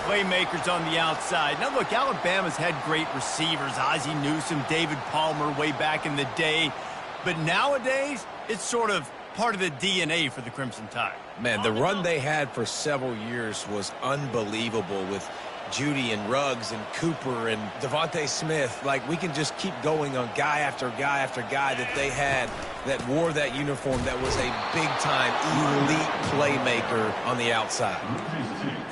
playmakers on the outside. Now, look, Alabama's had great receivers, Ozzie Newsome, David Palmer way back in the day. But nowadays, it's sort of part of the DNA for the Crimson Tide. Man, the run they had for several years was unbelievable with Judy and Ruggs and Cooper and Devontae Smith. Like, we can just keep going on guy after guy after guy that they had that wore that uniform that was a big-time elite playmaker on the outside.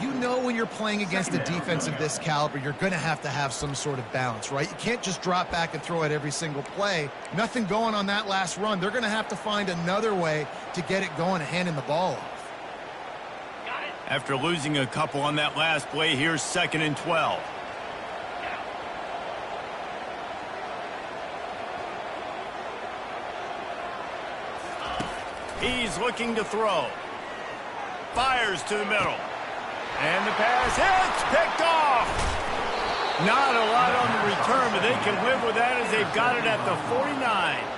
You know when you're playing against a defense of this caliber, you're going to have some sort of balance, right? You can't just drop back and throw it every single play. Nothing going on that last run. They're going to have to find another way to get it going and handing the ball off. After losing a couple on that last play, here's 2nd and 12. He's looking to throw. Fires to the middle. And the pass hits, picked off. Not a lot on the return, but they can live with that as they've got it at the 49.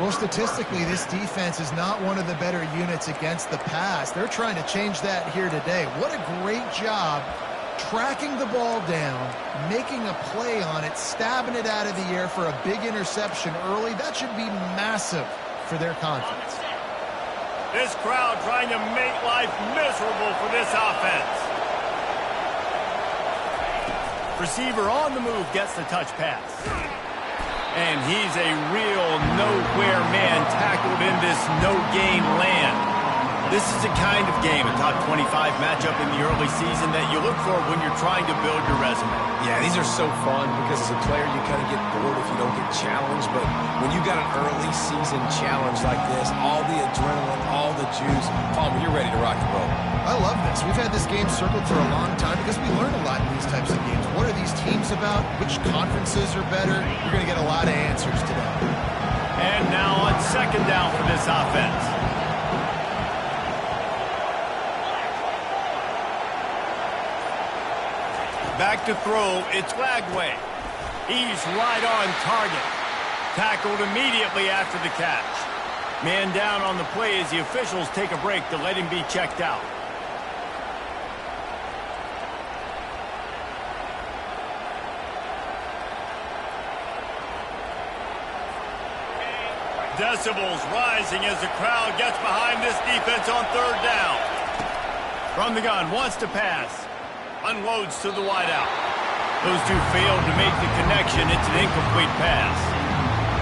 Well, statistically, this defense is not one of the better units against the pass. They're trying to change that here today. What a great job tracking the ball down, making a play on it, stabbing it out of the air for a big interception early. That should be massive for their confidence. This crowd trying to make life miserable for this offense. Receiver on the move gets the touch pass. And he's a real nowhere man tackled in this no-gain land. This is the kind of game, a top 25 matchup in the early season, that you look for when you're trying to build your resume. Yeah, these are so fun because as a player you kind of get bored if you don't get challenged. But when you got an early season challenge like this, all the adrenaline, all the juice, Palmer, you're ready to rock and roll. I love this. We've had this game circled for a long time because we learn a lot in these types of games. What are these teams about? Which conferences are better? You're going to get a lot of answers today. And now on 2nd down for this offense. Back to throw, it's Lagway. He's right on target. Tackled immediately after the catch. Man down on the play as the officials take a break to let him be checked out. Decibels rising as the crowd gets behind this defense on 3rd down. From the gun, wants to pass. Unloads to the wideout. Those two failed to make the connection. It's an incomplete pass.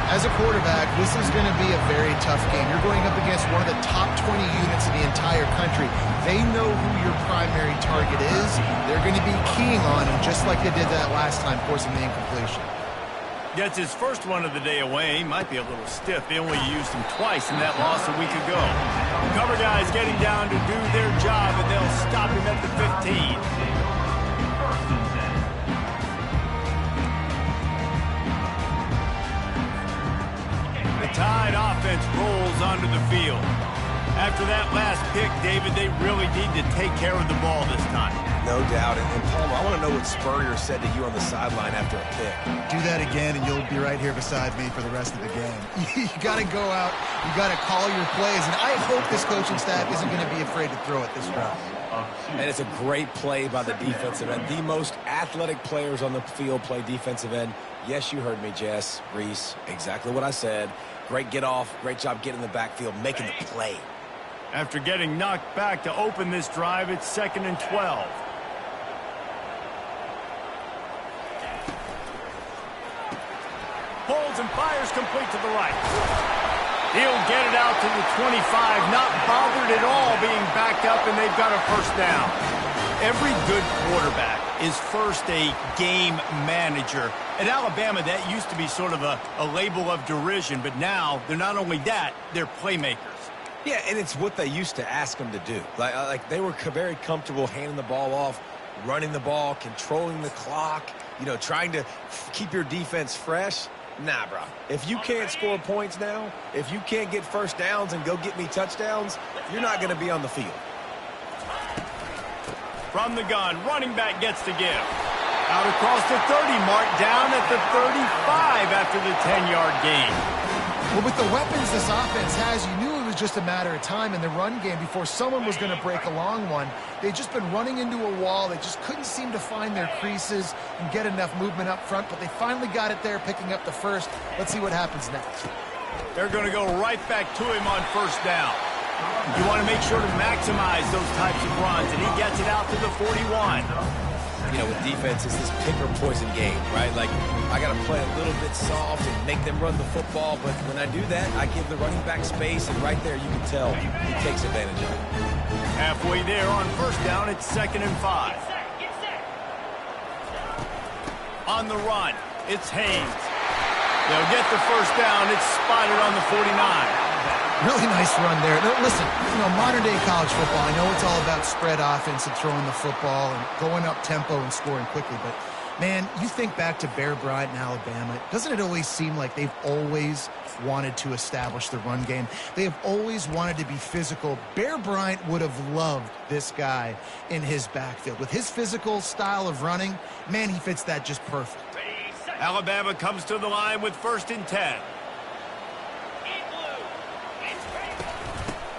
As a quarterback, this is going to be a very tough game. You're going up against one of the top 20 units in the entire country. They know who your primary target is. They're going to be keying on him, just like they did that last time, forcing the incompletion. Gets his first one of the day away. Might be a little stiff. They only used him twice in that loss a week ago. The cover guys getting down to do their job, and they'll stop him at the 15. Tide offense rolls onto the field. After that last pick, David, they really need to take care of the ball this time. No doubt. And Palmer, I want to know what Spurrier said to you on the sideline after a pick. Do that again, and you'll be right here beside me for the rest of the game. You got to go out. You got to call your plays. And I hope this coaching staff isn't going to be afraid to throw it this round. And it's a great play by the defensive end. The most athletic players on the field play defensive end. Yes, you heard me, Jess, Reese. Exactly what I said. Great get off. Great job getting in the backfield, making the play. After getting knocked back to open this drive, it's 2nd and 12. Pulls and fires complete to the right. He'll get it out to the 25, not bothered at all being backed up, and they've got a 1st down. Every good quarterback is first a game manager. At Alabama, that used to be sort of a label of derision, but now they're not only that, they're playmakers. Yeah, and it's what they used to ask them to do. Like they were very comfortable handing the ball off, running the ball, controlling the clock, trying to keep your defense fresh. Nah, bro. If you can't score points now, if you can't get 1st downs and go get me touchdowns, you're not going to be on the field. From the gun, running back gets to give. Out across the 30 mark, down at the 35 after the 10-yard gain. Well, with the weapons this offense has, you knew it was just a matter of time in the run game before someone was going to break a long one. They'd just been running into a wall. They just couldn't seem to find their creases and get enough movement up front, but they finally got it there, picking up the first. Let's see what happens next. They're going to go right back to him on first down. You want to make sure to maximize those types of runs, and he gets it out to the 41. You know, with defense, it's this pick or poison game, right? Like, I got to play a little bit soft and make them run the football, but when I do that, I give the running back space, and right there you can tell he takes advantage of it. Halfway there on first down, it's 2nd and 5. On the run, it's Haynes. They'll get the first down. It's spotted on the 49. Really nice run there. Listen, modern-day college football, I know it's all about spread offense and throwing the football and going up tempo and scoring quickly, but, man, you think back to Bear Bryant in Alabama, doesn't it always seem like they've always wanted to establish the run game? They have always wanted to be physical. Bear Bryant would have loved this guy in his backfield. With his physical style of running, man, he fits that just perfect. Alabama comes to the line with 1st and 10.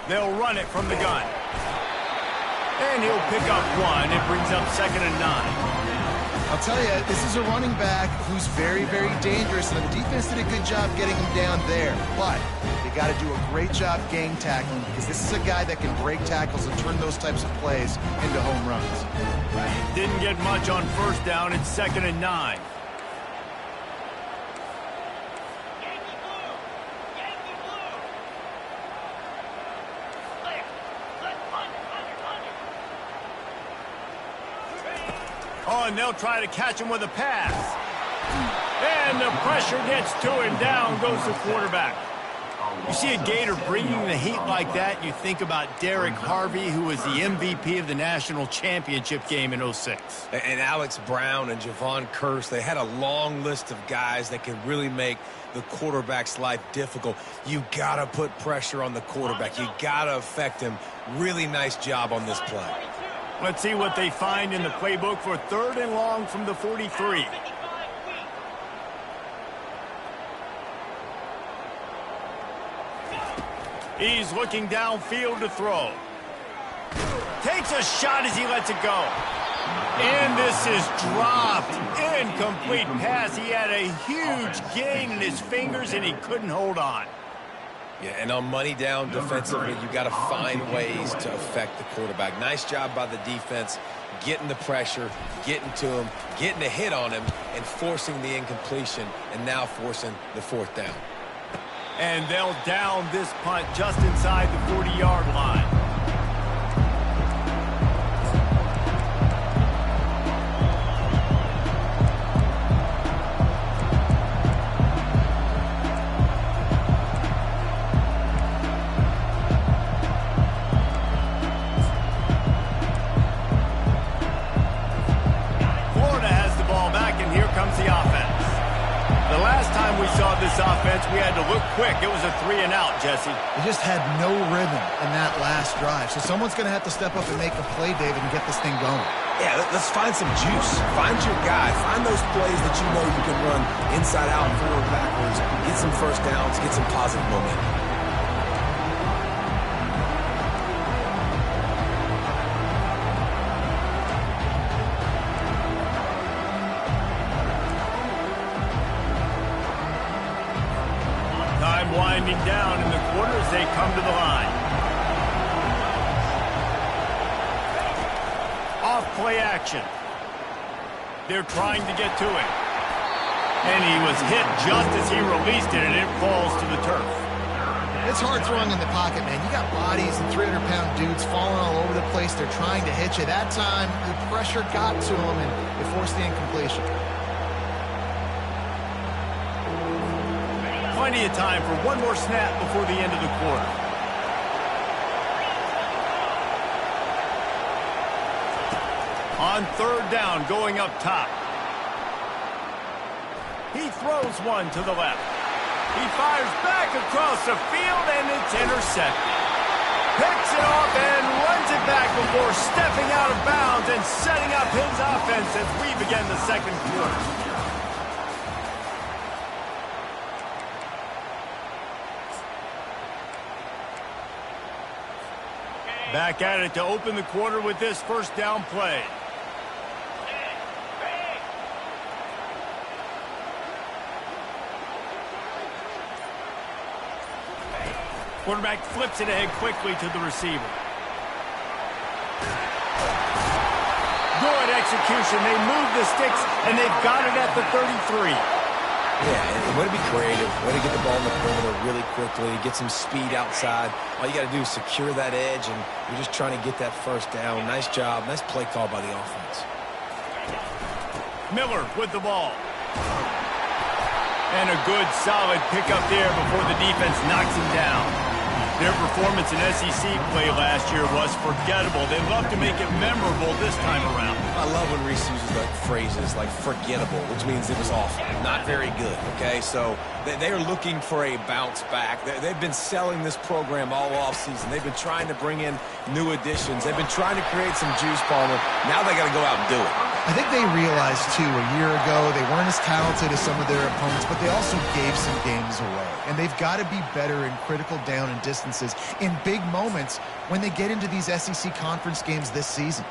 They'll run it from the gun. And he'll pick up 1. It brings up 2nd and 9. I'll tell you, this is a running back who's very, very dangerous, and the defense did a good job getting him down there. But they got to do a great job gang tackling, because this is a guy that can break tackles and turn those types of plays into home runs. Didn't get much on first down. It's 2nd and 9. Oh, and they'll try to catch him with a pass. And the pressure gets to him. Down goes the quarterback. You see a Gator bringing the heat like that, you think about Derek Harvey, who was the MVP of the national championship game in 06. And Alex Brown and Javon Curse, they had a long list of guys that can really make the quarterback's life difficult. You got to put pressure on the quarterback. You got to affect him. Really nice job on this play. Let's see what they find in the playbook for 3rd and long from the 43. He's looking downfield to throw. Takes a shot as he lets it go. And this is dropped. Incomplete pass. He had a huge gain in his fingers, and he couldn't hold on. Yeah, and on money down defensively, you got to find ways to affect the quarterback. Nice job by the defense, getting the pressure, getting to him, getting a hit on him, and forcing the incompletion, and now forcing the 4th down. And they'll down this punt just inside the 40-yard line. This offense, we had to look quick. It was a 3-and-out, Jesse. They just had no rhythm in that last drive. So someone's going to have to step up and make a play, David, and get this thing going. Yeah, let's find some juice. Find your guy. Find those plays that you know you can run inside out, forward, backwards. Get some first downs. Get some positive momentum. Winding down in the quarter as they come to the line. Off play action. They're trying to get to it. And he was hit just as he released it, and it falls to the turf. It's hard throwing in the pocket, man. You got bodies and 300-pound dudes falling all over the place. They're trying to hit you. That time, the pressure got to him, and it forced the incompletion. Plenty of time for one more snap before the end of the quarter. On 3rd down, going up top. He throws one to the left. He fires back across the field, and it's intercepted. Picks it off and runs it back before stepping out of bounds and setting up his offense as we begin the 2nd quarter. Back at it to open the quarter with this first down play. Quarterback flips it ahead quickly to the receiver. Good execution. They move the sticks, and they've got it at the 33. Yeah, and way to be creative, way to get the ball in the perimeter really quickly, get some speed outside. All you got to do is secure that edge, and you're just trying to get that first down. Nice job. Nice play call by the offense. Miller with the ball. And a good, solid pickup there before the defense knocks him down. Their performance in SEC play last year was forgettable. They'd love to make it memorable this time around. I love when Reese uses like phrases like forgettable, which means it was awful, not very good, okay? So they are looking for a bounce back. They've been selling this program all offseason. They've been trying to bring in new additions. They've been trying to create some juice, Palmer. Now they got to go out and do it. I think they realized, too, a year ago they weren't as talented as some of their opponents, but they also gave some games away. And they've got to be better in critical down and distances in big moments when they get into these SEC conference games this season.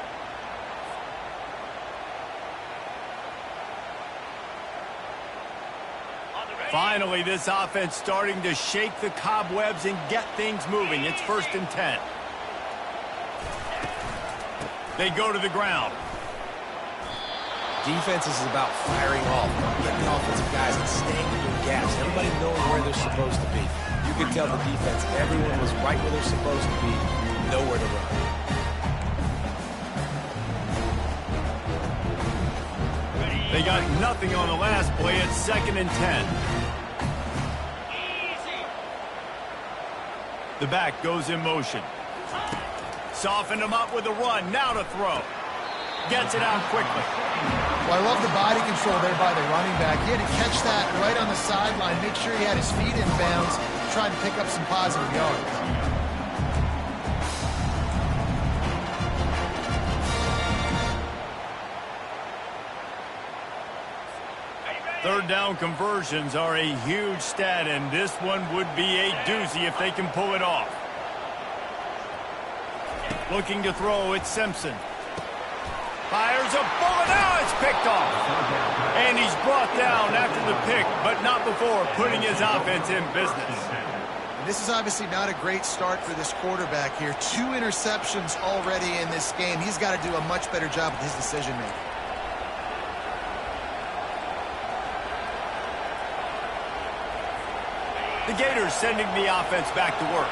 Finally, this offense starting to shake the cobwebs and get things moving. It's 1st and 10. They go to the ground. Defense is about firing off, getting the offensive guys and staying in their gaps. Everybody knowing where they're supposed to be. You can tell the defense, everyone was right where they're supposed to be, nowhere to run. They got nothing on the last play. It's 2nd and 10. The back goes in motion. Softened him up with a run. Now to throw. Gets it out quickly. Well, I love the body control there by the running back. He had to catch that right on the sideline, make sure he had his feet in bounds, try to pick up some positive yards. Third down conversions are a huge stat, and this one would be a doozy if they can pull it off. Looking to throw, it's Simpson. Fires a bullet, now it's picked off. And he's brought down after the pick, but not before putting his offense in business. And this is obviously not a great start for this quarterback here. 2 interceptions already in this game. He's got to do a much better job with his decision-making. The Gators sending the offense back to work.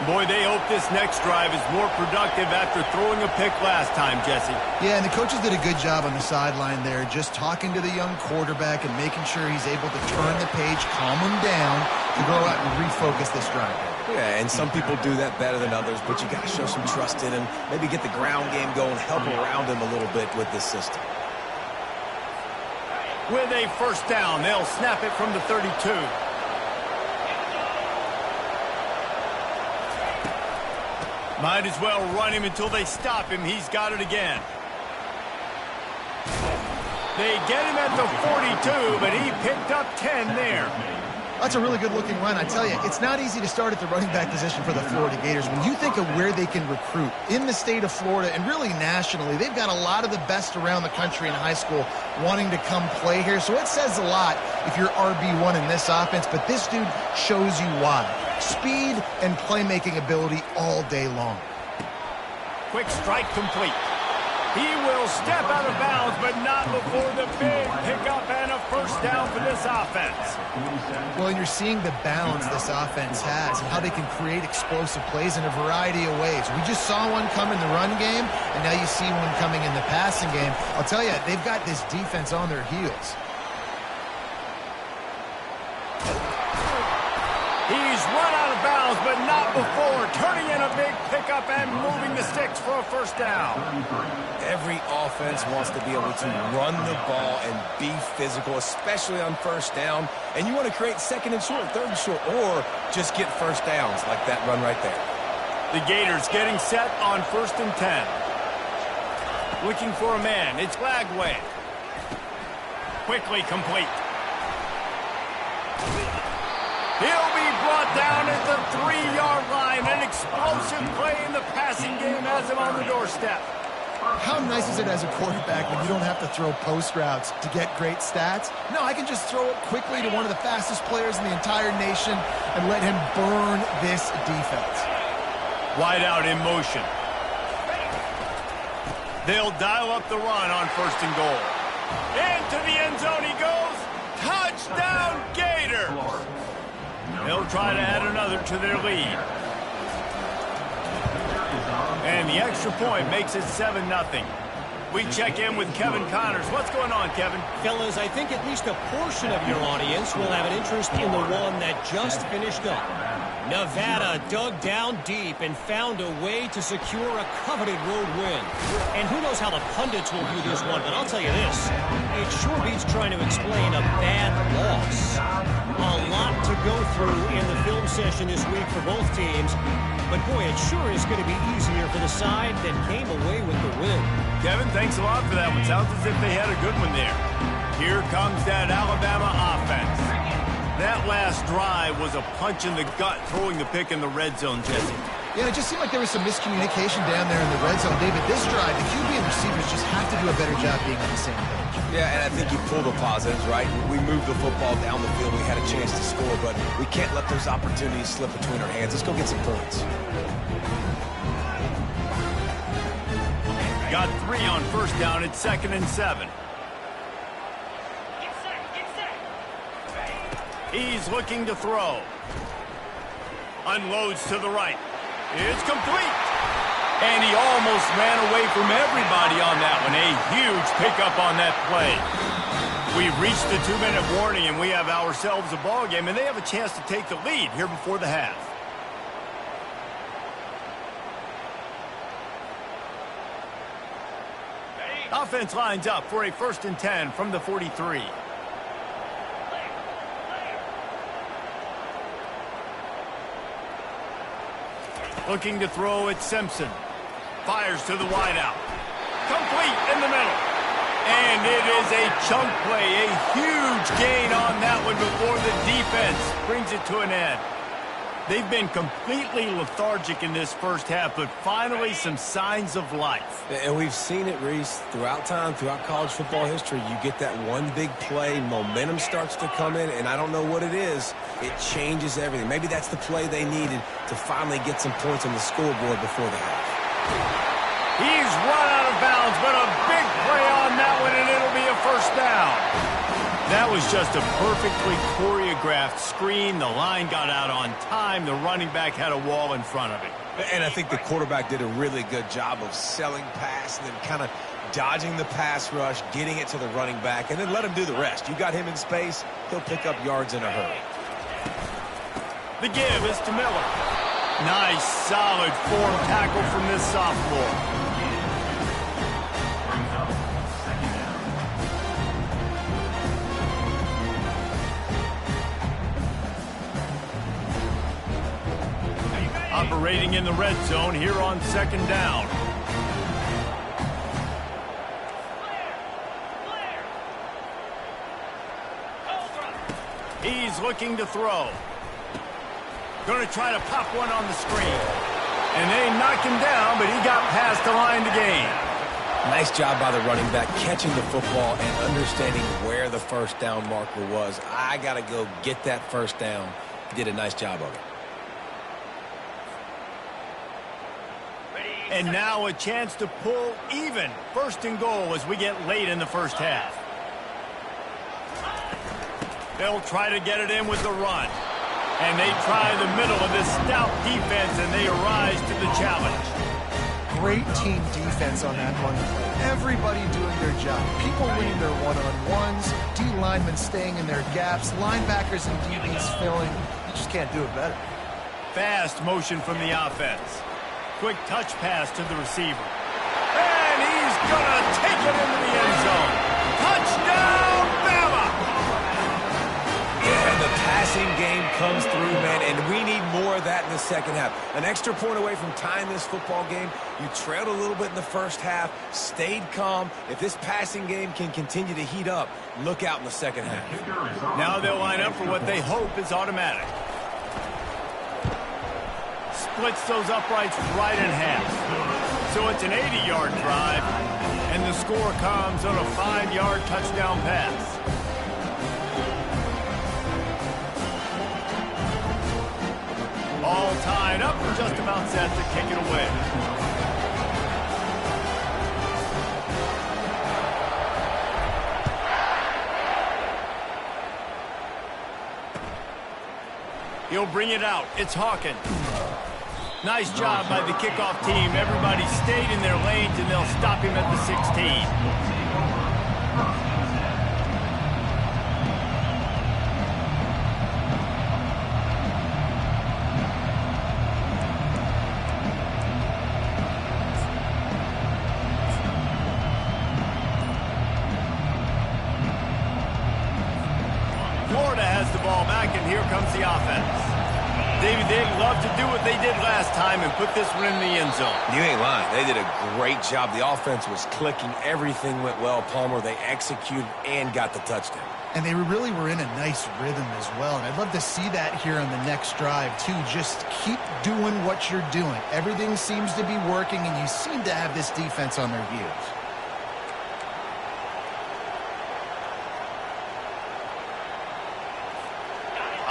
Boy, they hope this next drive is more productive after throwing a pick last time, Jesse. Yeah, and the coaches did a good job on the sideline there, just talking to the young quarterback and making sure he's able to turn the page, calm him down, to go out and refocus this drive. Yeah, and some people do that better than others, but you got to show some trust in him, maybe get the ground game going, help around him a little bit with this system. With a first down, they'll snap it from the 32. Might as well run him until they stop him. He's got it again. They get him at the 42, but he picked up 10 there. That's a really good-looking run. I tell you, it's not easy to start at the running back position for the Florida Gators. When you think of where they can recruit in the state of Florida and really nationally, they've got a lot of the best around the country in high school wanting to come play here. So it says a lot if you're RB1 in this offense, but this dude shows you why. Speed and playmaking ability all day long. Quick strike complete. He will step out of bounds, but not before the big pickup and a first down for this offense. Well, and you're seeing the bounds this offense has and how they can create explosive plays in a variety of ways. We just saw one come in the run game, and now you see one coming in the passing game. I'll tell you, they've got this defense on their heels. He's run out of bounds, but not before turning in a big pickup and moving the sticks for a first down. Every offense wants to be able to run the ball and be physical, especially on first down. And you want to create 2nd and short, 3rd and short, or just get first downs like that run right there. The Gators getting set on 1st and 10. Looking for a man. It's Lagway. Quickly complete. He'll be brought down at the 3-yard line. An explosive play in the passing game has him on the doorstep. How nice is it as a quarterback when you don't have to throw post routes to get great stats? No, I can just throw it quickly to one of the fastest players in the entire nation and let him burn this defense. Wide out in motion. They'll dial up the run on 1st and goal. Into the end zone he goes. Touchdown, Gators! They'll try to add another to their lead. And the extra point makes it 7-0. We check in with Kevin Connors. What's going on, Kevin? Fellas, I think at least a portion of your audience will have an interest in the one that just finished up. Nevada dug down deep and found a way to secure a coveted road win. And who knows how the pundits will view this one, but I'll tell you this. It sure beats trying to explain a bad loss. A lot to go through in the film session this week for both teams. But boy, it sure is going to be easier for the side that came away with the win. Kevin, thanks a lot for that one. Sounds as if they had a good one there. Here comes that Alabama offense. That last drive was a punch in the gut, throwing the pick in the red zone, Jesse. Yeah, it just seemed like there was some miscommunication down there in the red zone. David, this drive, the QB and receivers just have to do a better job being on the same page. Yeah, and I think you pull the positives, right? We moved the football down the field. We had a chance to score, but we can't let those opportunities slip between our hands. Let's go get some points. Got 3 on 1st down. It's 2nd and 7. He's looking to throw. Unloads to the right. It's complete. And he almost ran away from everybody on that one. A huge pickup on that play. We've reached the 2-minute warning, and we have ourselves a ball game, and they have a chance to take the lead here before the half. Offense lines up for a 1st and 10 from the 43. Looking to throw at Simpson. Fires to the wideout. Complete in the middle. And it is a chunk play. A huge gain on that one before the defense brings it to an end. They've been completely lethargic in this first half, but finally some signs of life. And we've seen it, Reese, throughout time, throughout college football history. You get that one big play, momentum starts to come in, and I don't know what it is. It changes everything. Maybe that's the play they needed to finally get some points on the scoreboard before the half. He's run out of bounds, but a big play on that one, and it'll be a 1st down. That was just a perfectly choreographed screen. The line got out on time. The running back had a wall in front of it. And I think the quarterback did a really good job of selling pass and then kind of dodging the pass rush, getting it to the running back, and then let him do the rest. You got him in space, he'll pick up yards in a hurry. The give is to Miller. Nice, solid form tackle from this sophomore. Operating in the red zone here on 2nd down. He's looking to throw. Going to try to pop one on the screen. And they knocked him down, but he got past the line to gain. Nice job by the running back catching the football and understanding where the 1st down marker was. I got to go get that 1st down. He did a nice job of it. And now a chance to pull even. 1st and goal as we get late in the first half. They'll try to get it in with the run. And they try the middle of this stout defense, and they rise to the challenge. Great team defense on that one. Everybody doing their job. People winning their one-on-ones, D linemen staying in their gaps, linebackers and DBs filling. You just can't do it better. Fast motion from the offense. Quick touch pass to the receiver. And he's going to take it into the end zone. Touchdown, Bama! Yeah, and the passing game comes through, man, and we need more of that in the second half. An extra point away from tying this football game. You trailed a little bit in the first half, stayed calm. If this passing game can continue to heat up, look out in the second half. Now they'll line up for what they hope is automatic. splits those uprights right in half. So it's an 80-yard drive, and the score comes on a 5-yard touchdown pass. All tied up and just about set to kick it away. He'll bring it out. It's Hawkins. Nice job by the kickoff team. Everybody stayed in their lanes, and they'll stop him at the 16. Florida has the ball back, and here comes the offense. David, they'd love to do what they did last time and put this one in the end zone. You ain't lying. They did a great job. The offense was clicking. Everything went well, Palmer. They executed and got the touchdown. And they really were in a nice rhythm as well. And I'd love to see that here on the next drive, too. Just keep doing what you're doing. Everything seems to be working, and you seem to have this defense on their heels.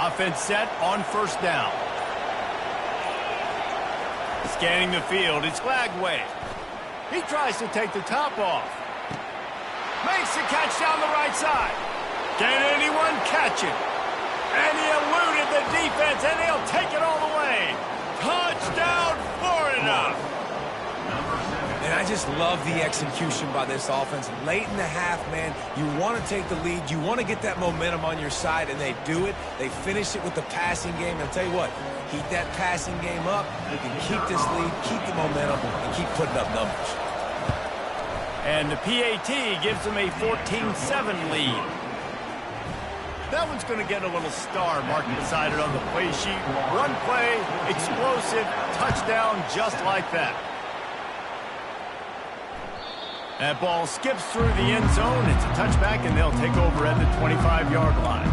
Offense set on first down. Scanning the field, it's Glagway. He tries to take the top off. Makes the catch down the right side. Can anyone catch it? And he eluded the defense, and he'll take it all the way. Touchdown, Florida! And I just love the execution by this offense. Late in the half, man, you want to take the lead. You want to get that momentum on your side, and they do it. They finish it with the passing game. And I'll tell you what, keep that passing game up. You can keep this lead, keep the momentum, and keep putting up numbers. And the PAT gives them a 14-7 lead. That one's going to get a little star marked beside it on the play sheet. One play, explosive, touchdown, just like that. That ball skips through the end zone. It's a touchback, and they'll take over at the 25-yard line.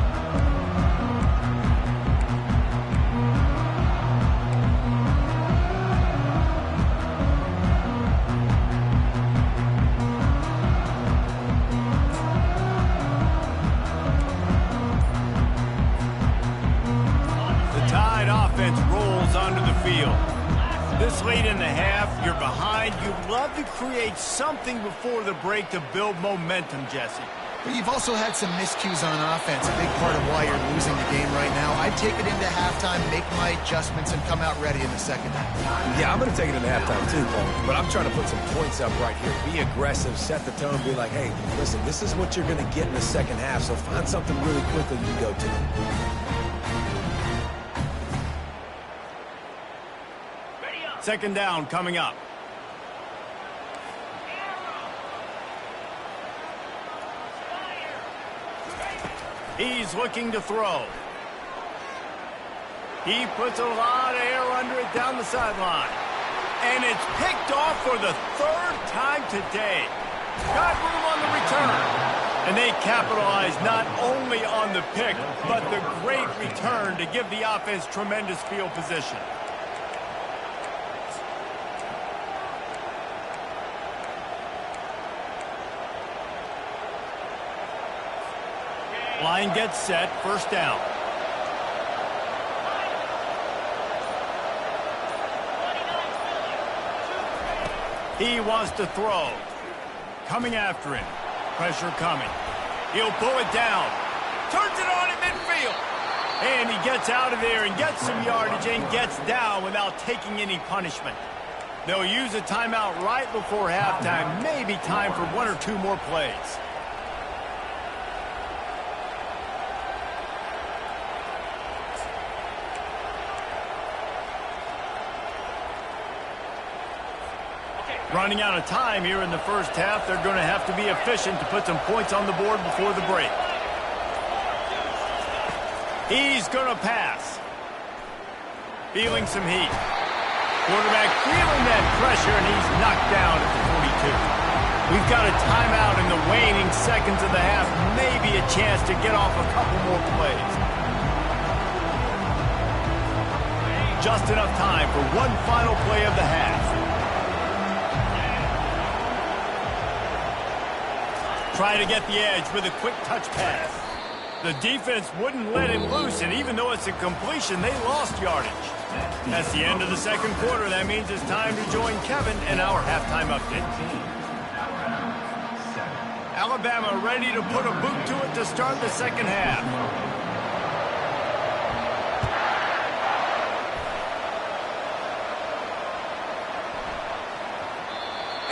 The Tide offense rolls onto the field. This late in the half, you're behind. You'd love to create something before the break to build momentum, Jesse. But you've also had some miscues on offense, a big part of why you're losing the game right now. I'd take it into halftime, make my adjustments, and come out ready in the second half. Yeah, I'm going to take it into halftime too, Paul. But I'm trying to put some points up right here. Be aggressive, set the tone, be like, hey, listen, this is what you're going to get in the second half, so find something really quickly you can go to. Second down coming up. He's looking to throw. He puts a lot of air under it down the sideline. And it's picked off for the third time today. Got room on the return. And they capitalize not only on the pick, but the great return to give the offense tremendous field position. Line gets set, first down. He wants to throw. Coming after him. Pressure coming. He'll pull it down. Turns it on in midfield. And he gets out of there and gets some yardage and gets down without taking any punishment. They'll use a timeout right before halftime. Maybe time for one or two more plays. Running out of time here in the first half. They're going to have to be efficient to put some points on the board before the break. He's going to pass. Feeling some heat. Quarterback feeling that pressure, and he's knocked down at the 42. We've got a timeout in the waning seconds of the half. Maybe a chance to get off a couple more plays. just enough time for one final play of the half. Try to get the edge with a quick touch pass. The defense wouldn't let him loose, and even though it's a completion, they lost yardage. That's the end of the second quarter. That means it's time to join Kevin in our halftime update. Alabama ready to put a boot to it to start the second half.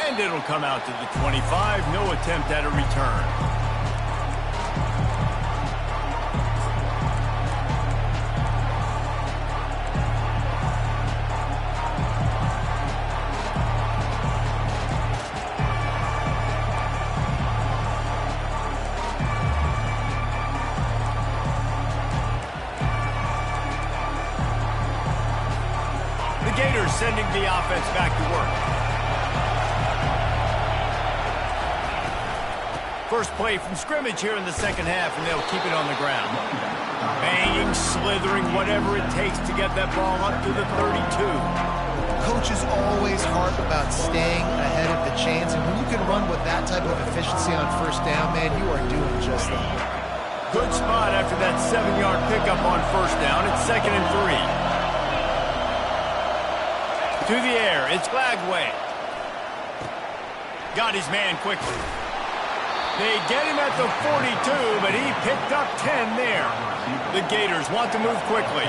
And it'll come out to the 25. No attempt at a return. Sending the offense back to work. First play from scrimmage here in the second half, and they'll keep it on the ground. Banging, slithering, whatever it takes to get that ball up to the 32. Coaches always harp about staying ahead of the chains, and when you can run with that type of efficiency on first down, man, you are doing just that. Good spot after that 7-yard pickup on first down. It's 2nd and 3. To the air, it's Glagway. Got his man quickly. They get him at the 42, but he picked up 10 there. The Gators want to move quickly.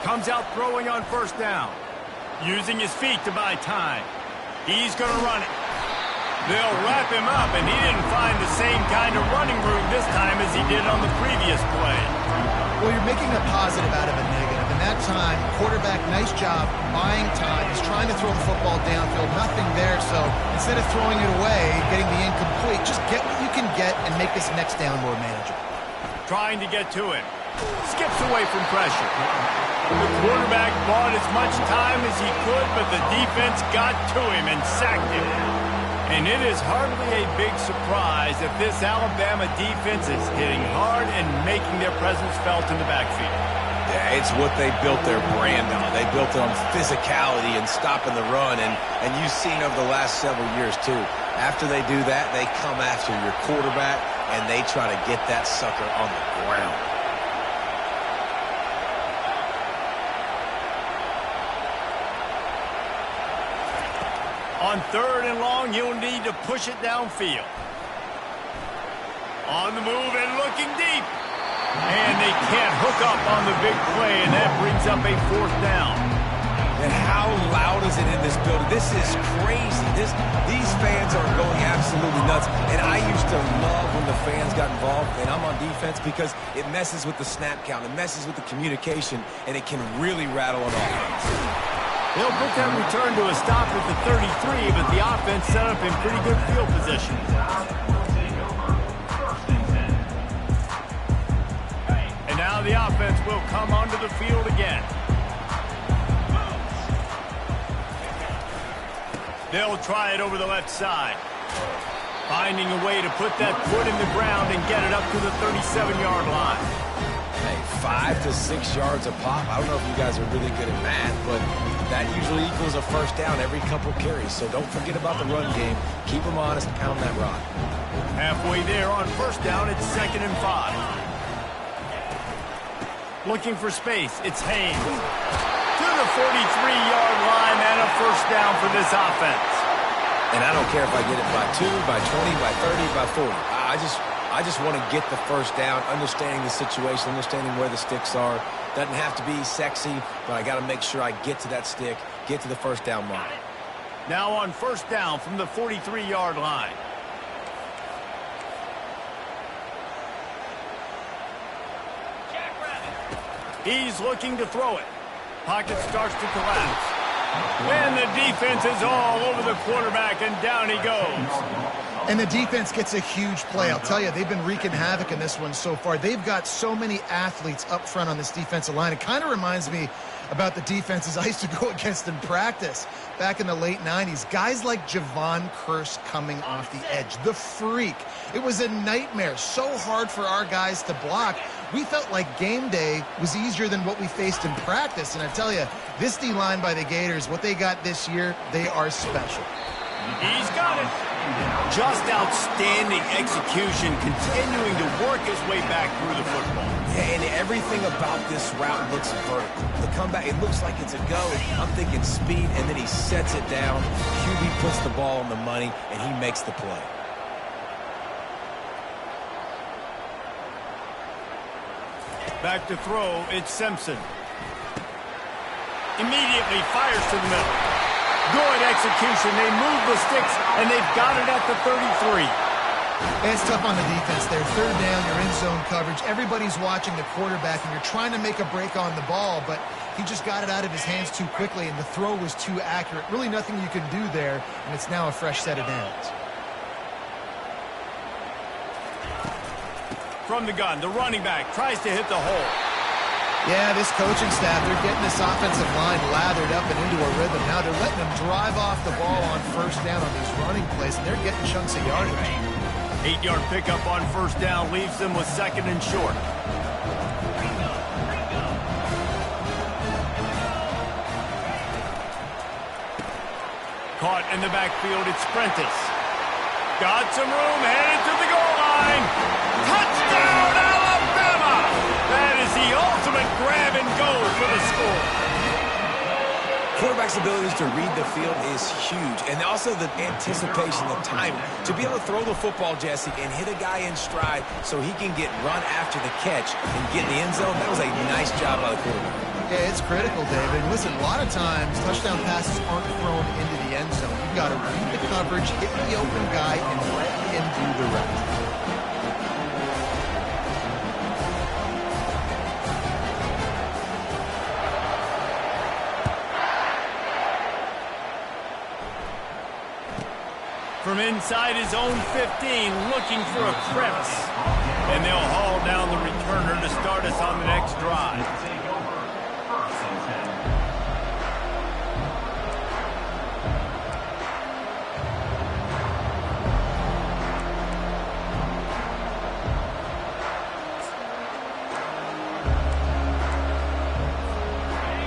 Comes out throwing on first down. Using his feet to buy time. He's going to run it. They'll wrap him up, and he didn't find the same kind of running room this time as he did on the previous play. Well, you're making a positive out of a negative, and that time, quarterback, nice job, buying time. He's trying to throw the football downfield, nothing there, so instead of throwing it away, getting the incomplete, just get what you can get and make this next down more manageable. Trying to get to it. Skips away from pressure. The quarterback bought as much time as he could, but the defense got to him and sacked him. And it is hardly a big surprise that this Alabama defense is hitting hard and making their presence felt in the backfield. Yeah, it's what they built their brand on. They built it on physicality and stopping the run, and you've seen over the last several years, too. After they do that, they come after your quarterback, and they try to get that sucker on the ground. On 3rd and long, you'll need to push it downfield. On the move and looking deep. And they can't hook up on the big play, and that brings up a 4th down. And how loud is it in this building? This is crazy. These fans are going absolutely nuts. And I used to love when the fans got involved, and I'm on defense, because it messes with the snap count. It messes with the communication, and it can really rattle an offense. They'll put that return to a stop at the 33, but the offense set up in pretty good field position. And now the offense will come onto the field again. They'll try it over the left side. Finding a way to put that foot in the ground and get it up to the 37-yard line. Hey, 5 to 6 yards a pop. I don't know if you guys are really good at math, but that usually equals a first down every couple carries. So don't forget about the run game. Keep them honest, pound that rock. Halfway there on first down, it's 2nd and 5. Looking for space, it's Haynes. To the 43-yard line and a first down for this offense. And I don't care if I get it by 2, by 20, by 30, by 40. I just want to get the first down, understanding the situation, understanding where the sticks are. Doesn't have to be sexy, but I got to make sure I get to that stick, get to the first down mark. Now on first down from the 43-yard line. He's looking to throw it. Pocket starts to collapse. And the defense is all over the quarterback, and down he goes. And the defense gets a huge play. I'll tell you, they've been wreaking havoc in this one so far. They've got so many athletes up front on this defensive line. It kind of reminds me about the defenses I used to go against in practice back in the late 90s. Guys like Javon Curse coming off the edge. The freak. It was a nightmare. So hard for our guys to block. We felt like game day was easier than what we faced in practice. And I tell you, this D-line by the Gators, what they got this year, they are special. He's got it. Just outstanding execution, continuing to work his way back through the football. Yeah, and everything about this route looks vertical. The comeback, it looks like it's a go. I'm thinking speed, and then he sets it down. QB puts the ball on the money, and he makes the play. Back to throw, it's Simpson. Immediately fires to the middle. Good execution. They move the sticks, and they've got it at the 33. It's tough on the defense there. Third down, you're in zone coverage. Everybody's watching the quarterback, and you're trying to make a break on the ball, but he just got it out of his hands too quickly, and the throw was too accurate. Really nothing you can do there, and it's now a fresh set of downs. From the gun, the running back tries to hit the hole. Yeah, this coaching staff, they're getting this offensive line lathered up and into a rhythm. Now they're letting them drive off the ball on first down on these running plays, and they're getting chunks of yardage. 8-yard pickup on first down leaves them with second and short. Caught in the backfield, it's Prentice. Got some room, headed to the goal line. Touchdown, Alabama! That is the ultimate grab and go for the score. Quarterback's abilities to read the field is huge, and also the anticipation, the timing. To be able to throw the football, Jesse, and hit a guy in stride so he can get run after the catch and get in the end zone, that was a nice job by the quarterback. Yeah, it's critical, David. Listen, a lot of times touchdown passes aren't thrown into the end zone. You've got to read the coverage, hit the open guy, and let him do the rest. From inside his own 15, looking for a crevice. And they'll haul down the returner to start us on the next drive.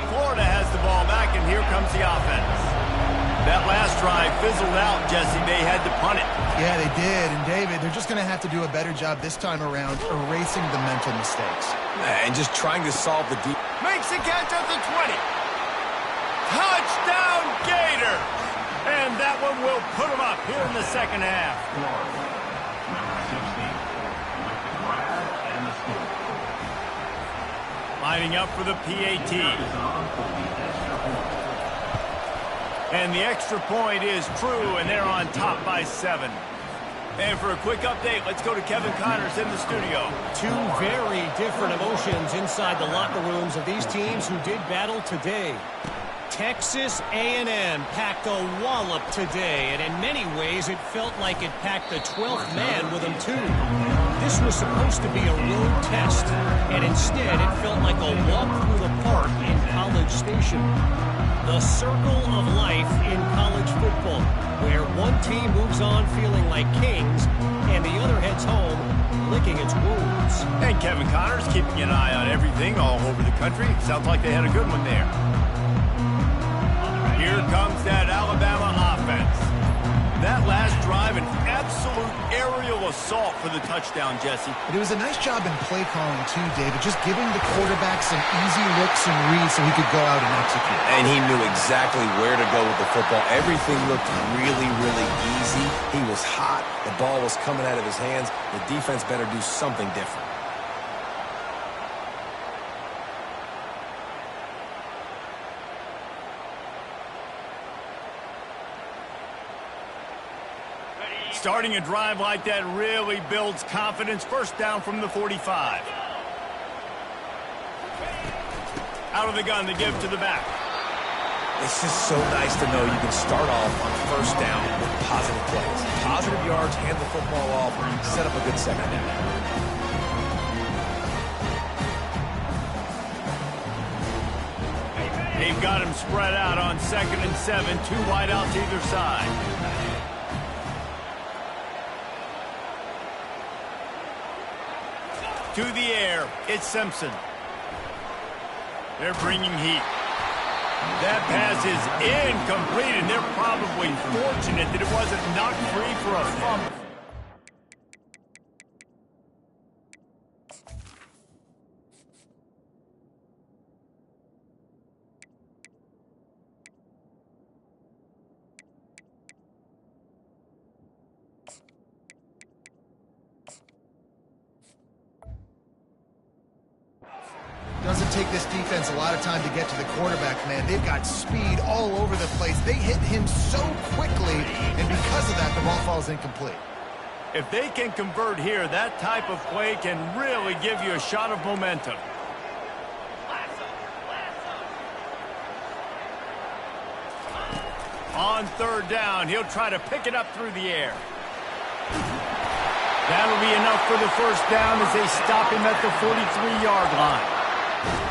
Florida has the ball back, and here comes the offense. That last drive fizzled out, Jesse. They had to punt it. Yeah, they did. And, David, they're just going to have to do a better job this time around erasing the mental mistakes. And just trying to solve the deep. Makes the catch at the 20. Touchdown, Gator! And that one will put them up here in the second half. Lining up for the PAT. And the extra point is true, and they're on top by 7. And for a quick update, let's go to Kevin Connors in the studio. Two very different emotions inside the locker rooms of these teams who did battle today. Texas A&M packed a wallop today, and in many ways it felt like it packed the 12th man with them too. This was supposed to be a road test, and instead it felt like a walk through the park in College Station. The circle of life in college football, where one team moves on feeling like kings, and the other heads home licking its wounds. And Kevin Connors keeping an eye on everything all over the country. Sounds like they had a good one there. Here comes that Alabama offense. That last drive, an absolute aerial assault for the touchdown, Jesse. But it was a nice job in play calling, too, David, just giving the quarterback some easy looks and reads so he could go out and execute. And he knew exactly where to go with the football. Everything looked really, really easy. He was hot. The ball was coming out of his hands. The defense better do something different. Starting a drive like that really builds confidence. First down from the 45. Out of the gun to give to the back. It's just so nice to know you can start off on first down with positive plays. Positive yards, hand the football off, set up a good second down. They've got him spread out on 2nd and 7, 2 wide out to either side. To the air, it's Simpson. They're bringing heat. That pass is incomplete, and they're probably fortunate that it wasn't knocked free for a fumble. Doesn't take this defense a lot of time to get to the quarterback, man. They've got speed all over the place. They hit him so quickly, and because of that, the ball falls incomplete. If they can convert here, that type of play can really give you a shot of momentum. On 3rd down, he'll try to pick it up through the air. That'll be enough for the first down as they stop him at the 43-yard line.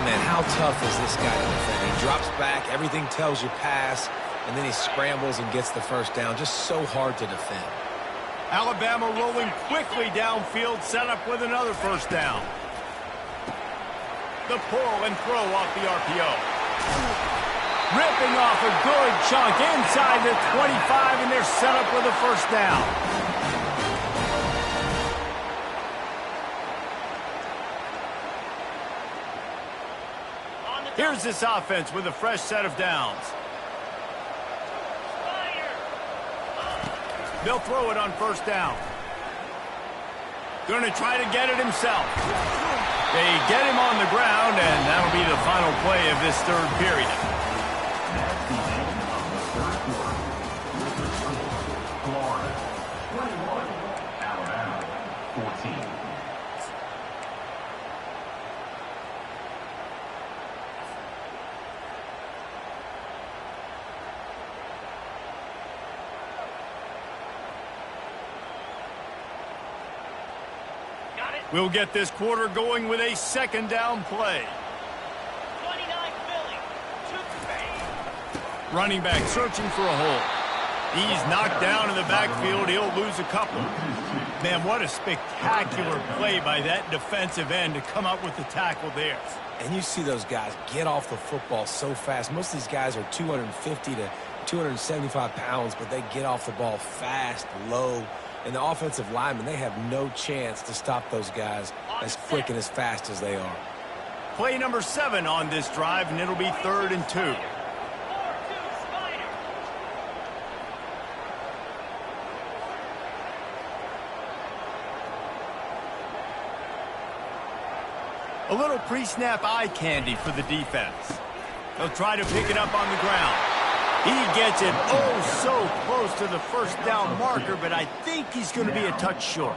Man, how tough is this guy to defend? He drops back, everything tells you pass, and then he scrambles and gets the first down. Just so hard to defend. Alabama rolling quickly downfield, set up with another first down. The pull and throw off the RPO. Ripping off a good chunk inside the 25, and they're set up with a first down. Here's this offense with a fresh set of downs. They'll throw it on first down. Going to try to get it himself. They get him on the ground, and that'll be the final play of this 3rd period. We'll get this quarter going with a 2nd down play. 29 Philly. Running back searching for a hole. He's knocked down in the backfield. He'll lose a couple. Man, what a spectacular play by that defensive end to come up with the tackle there. And you see those guys get off the football so fast. Most of these guys are 250 to 275 pounds, but they get off the ball fast, low. And the offensive linemen, they have no chance to stop those guys as quick and as fast as they are. Play number 7 on this drive, and it'll be 3rd and 2. A little pre-snap eye candy for the defense. They'll try to pick it up on the ground. He gets it oh so close to the first down marker, but I think he's going to be a touch short.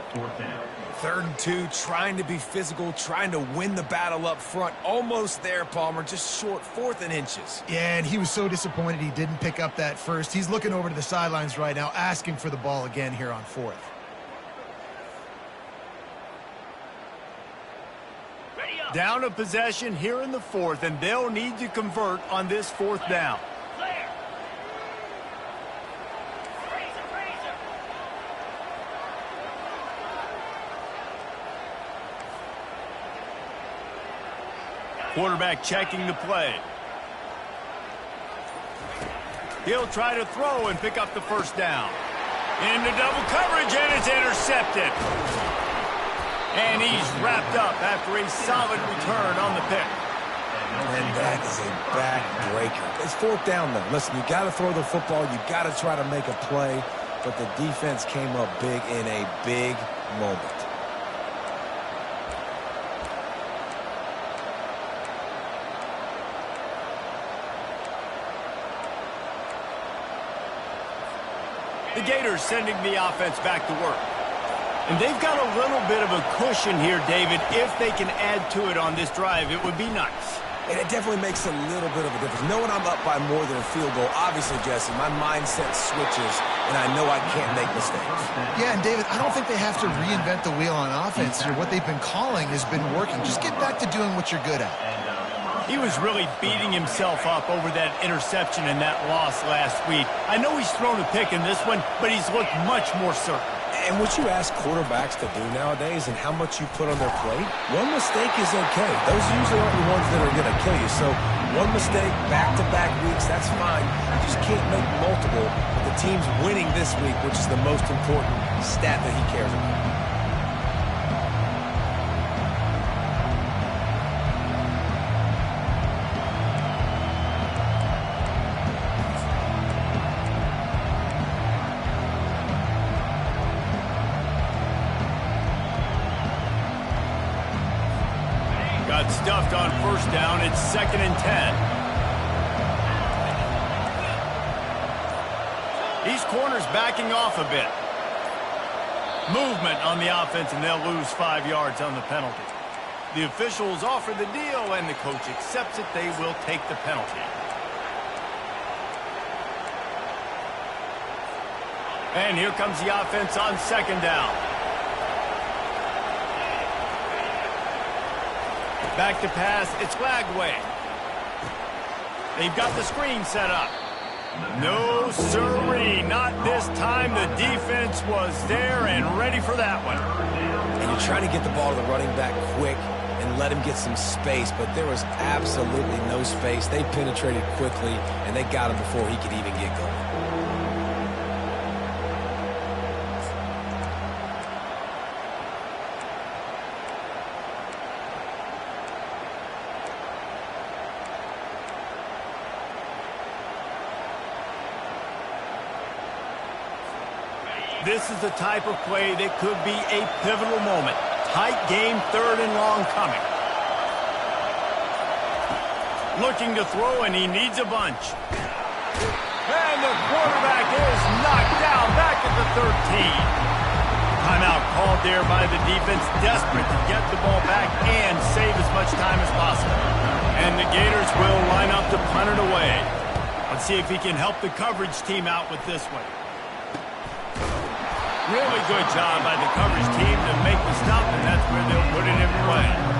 3rd and 2, trying to be physical, trying to win the battle up front. Almost there, Palmer, just short, 4th and inches. Yeah, and he was so disappointed he didn't pick up that first. He's looking over to the sidelines right now, asking for the ball again here on 4th. Down a possession here in the 4th, and they'll need to convert on this 4th down. Quarterback checking the play. He'll try to throw and pick up the first down. Into double coverage, and it's intercepted. And he's wrapped up after a solid return on the pick. And that is a backbreaker. It's 4th down, though. Listen, you got to throw the football. You got to try to make a play. But the defense came up big in a big moment. The Gators sending the offense back to work. And they've got a little bit of a cushion here, David. If they can add to it on this drive, it would be nice. And it definitely makes a little bit of a difference. Knowing I'm up by more than a field goal, obviously, Jesse, my mindset switches, and I know I can't make mistakes. Yeah, and David, I don't think they have to reinvent the wheel on offense here. What they've been calling has been working. Just get back to doing what you're good at. He was really beating himself up over that interception and that loss last week. I know he's thrown a pick in this one, but he's looked much more certain. And what you ask quarterbacks to do nowadays and how much you put on their plate, one mistake is okay. Those usually aren't the ones that are going to kill you. So one mistake, back-to-back weeks, that's fine. You just can't make multiple. But the team's winning this week, which is the most important stat that he cares about. Got stuffed on first down. It's 2nd and 10. These corners backing off a bit. Movement on the offense, and they'll lose 5 yards on the penalty. The officials offer the deal, and the coach accepts it. They will take the penalty. And here comes the offense on 2nd down. Back to pass, it's Lagway. They've got the screen set up. No sirree, not this time. The defense was there and ready for that one. And you're trying to get the ball to the running back quick and let him get some space, but there was absolutely no space. They penetrated quickly, and they got him before he could even get going. This is the type of play that could be a pivotal moment. Tight game, 3rd and long coming. Looking to throw, and he needs a bunch. And the quarterback is knocked down back at the 13. Timeout called there by the defense, desperate to get the ball back and save as much time as possible. And the Gators will line up to punt it away. Let's see if he can help the coverage team out with this one. Really good job by the coverage team to make the stop, and that's where they'll put it in play.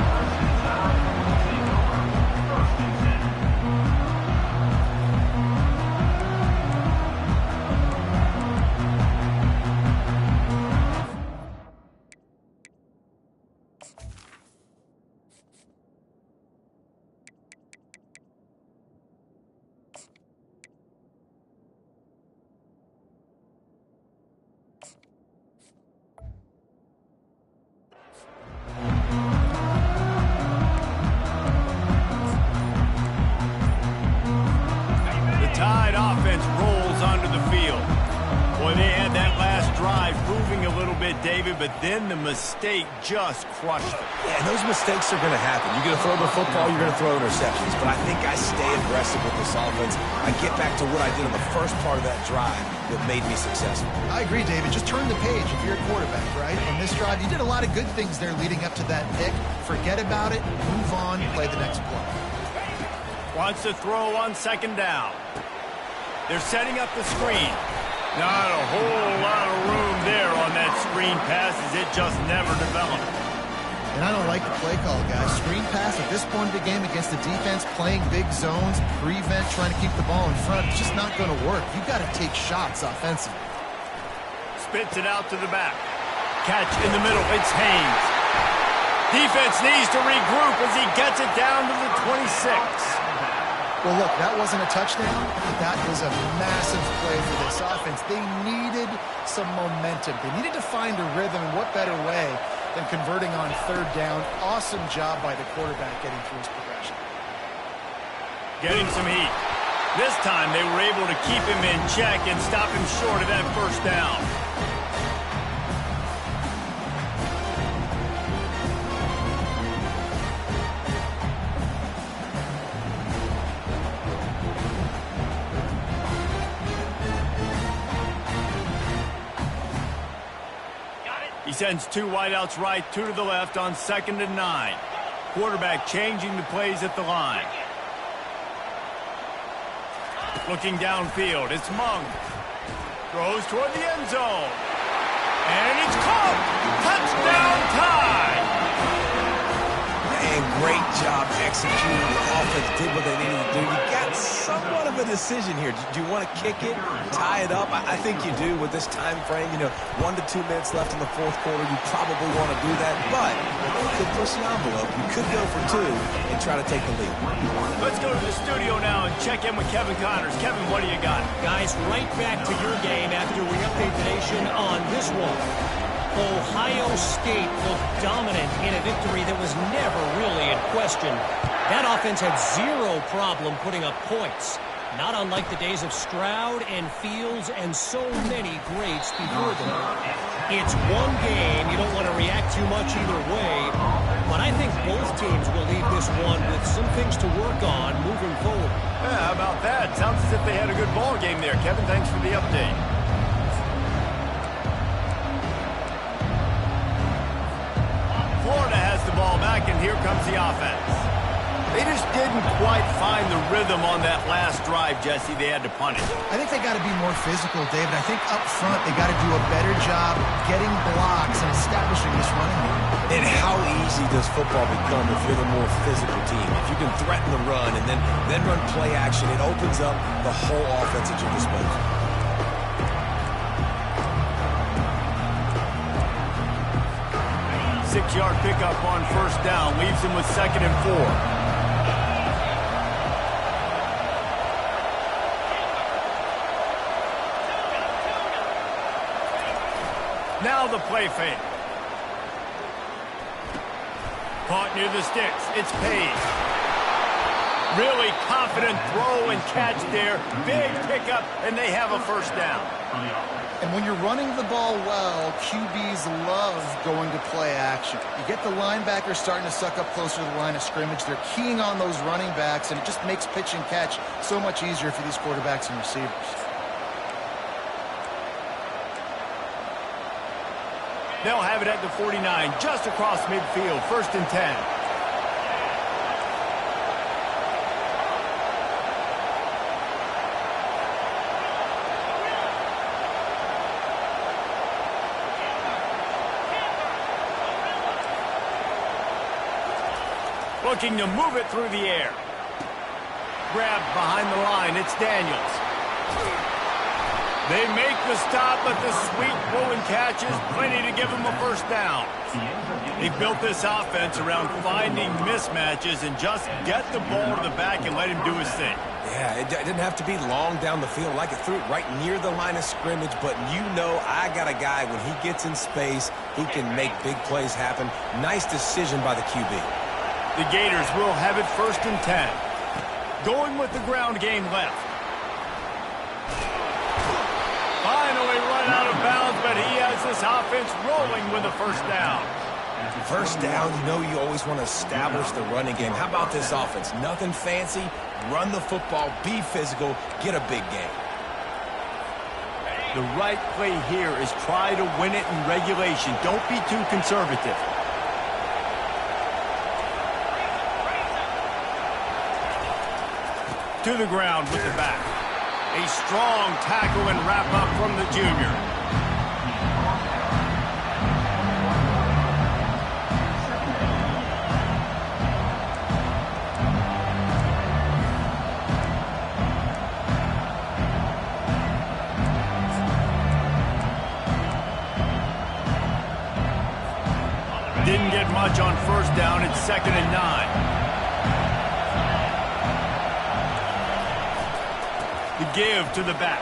David, but then the mistake just crushed it. Yeah, and those mistakes are going to happen. You're going to throw the football, you're going to throw interceptions, but I think I stay aggressive with this offense. I get back to what I did on the first part of that drive that made me successful. I agree, David. Just turn the page if you're a quarterback, right? On this drive, you did a lot of good things there leading up to that pick. Forget about it, move on, play the next play. Wants to throw on 2nd down. They're setting up the screen. Not a whole lot of room there on that screen pass, as it just never developed. And I don't like the play call, guys. Screen pass at this point of the game against the defense, playing big zones, prevent, trying to keep the ball in front. It's just not going to work. You've got to take shots offensively. Spits it out to the back. Catch in the middle. It's Haynes. Defense needs to regroup as he gets it down to the 26. Well, look, that wasn't a touchdown, but that was a massive play for this offense. They needed some momentum. They needed to find a rhythm, and what better way than converting on 3rd down. Awesome job by the quarterback getting through his progression. Getting some heat. This time they were able to keep him in check and stop him short of that 1st down. He sends 2 wideouts right, 2 to the left on 2nd and 9. quarterback changing the plays at the line. Looking downfield, it's Monk. Throws toward the end zone. And it's caught! Touchdown tie! And great job executing. The offense did what they needed to do. You got somewhat of a decision here. Do you want to kick it, tie it up? I think you do with this time frame. 1 to 2 minutes left in the fourth quarter. You probably want to do that, but you could push the envelope. You could go for 2 and try to take the lead. Let's go to the studio now and check in with Kevin Connors. Kevin, what do you got? Guys, right back to your game after we update the nation on this one. Ohio State looked dominant in a victory that was never really in question. That offense had zero problem putting up points. Not unlike the days of Stroud and Fields and so many greats before them. It's one game. You don't want to react too much either way. But I think both teams will leave this one with some things to work on moving forward. Yeah, how about that? Sounds as if they had a good ball game there. Kevin, thanks for the update. Florida has the ball back, and here comes the offense. They just didn't quite find the rhythm on that last drive, Jesse. They had to punt it. I think they got to be more physical, David. I think up front they got to do a better job getting blocks and establishing this running game. And how easy does football become if you're the more physical team? If you can threaten the run and then run play action, it opens up the whole offense at your disposal. 6-yard pickup on first down. Leaves him with 2nd and 4. Now the play fake. Caught near the sticks. It's Page. Really confident throw and catch there. Big pickup, and they have a first down. And when you're running the ball well, QBs love going to play action. You get the linebackers starting to suck up closer to the line of scrimmage. They're keying on those running backs, and it just makes pitch and catch so much easier for these quarterbacks and receivers. They'll have it at the 49, just across midfield, 1st and 10. Looking to move it through the air. Grabbed behind the line. It's Daniels. They make the stop, but the sweet throw and catch is plenty to give them a first down. They built this offense around finding mismatches and just get the ball to the back and let him do his thing. Yeah, it didn't have to be long down the field. Like it threw it right near the line of scrimmage, but I got a guy, when he gets in space, he can make big plays happen. Nice decision by the QB. The Gators will have it 1st and 10. Going with the ground game left. Finally run out of bounds, but he has this offense rolling with a first down. First down, you always want to establish the running game. How about this offense? Nothing fancy. Run the football, be physical, get a big game. The right play here is try to win it in regulation. Don't be too conservative. To the ground with the back. A strong tackle and wrap up from the junior. Didn't get much on first down. It's 2nd and 9. The give to the back.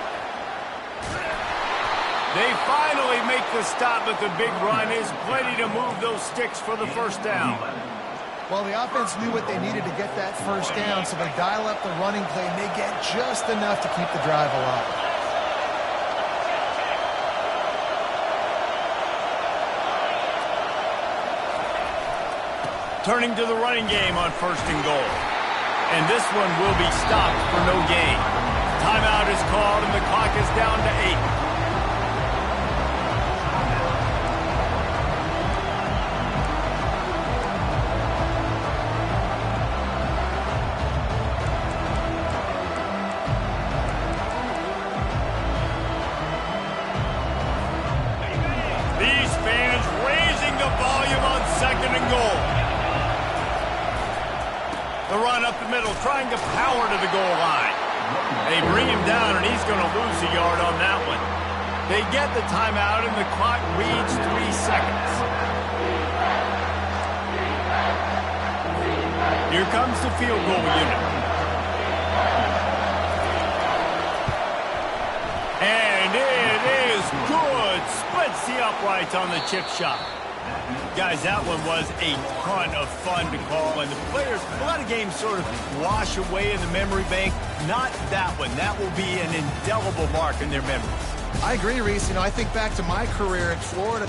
They finally make the stop, but the big run is plenty to move those sticks for the first down. Well, the offense knew what they needed to get that first down, so they dial up the running play, and they get just enough to keep the drive alive. Turning to the running game on 1st and goal. And this one will be stopped for no gain. Timeout is called, and the clock is down to 8. up the middle, trying to power to the goal line. They bring him down, and he's going to lose a yard on that one. They get the timeout, and the clock reads 3 seconds. Here comes the field goal unit. And it is good. Splits the uprights on the chip shot. Guys, that one was a ton of fun to call, and the players, a lot of games sort of wash away in the memory bank. Not that one. That will be an indelible mark in their memories. I agree, Reese. I think back to my career at Florida.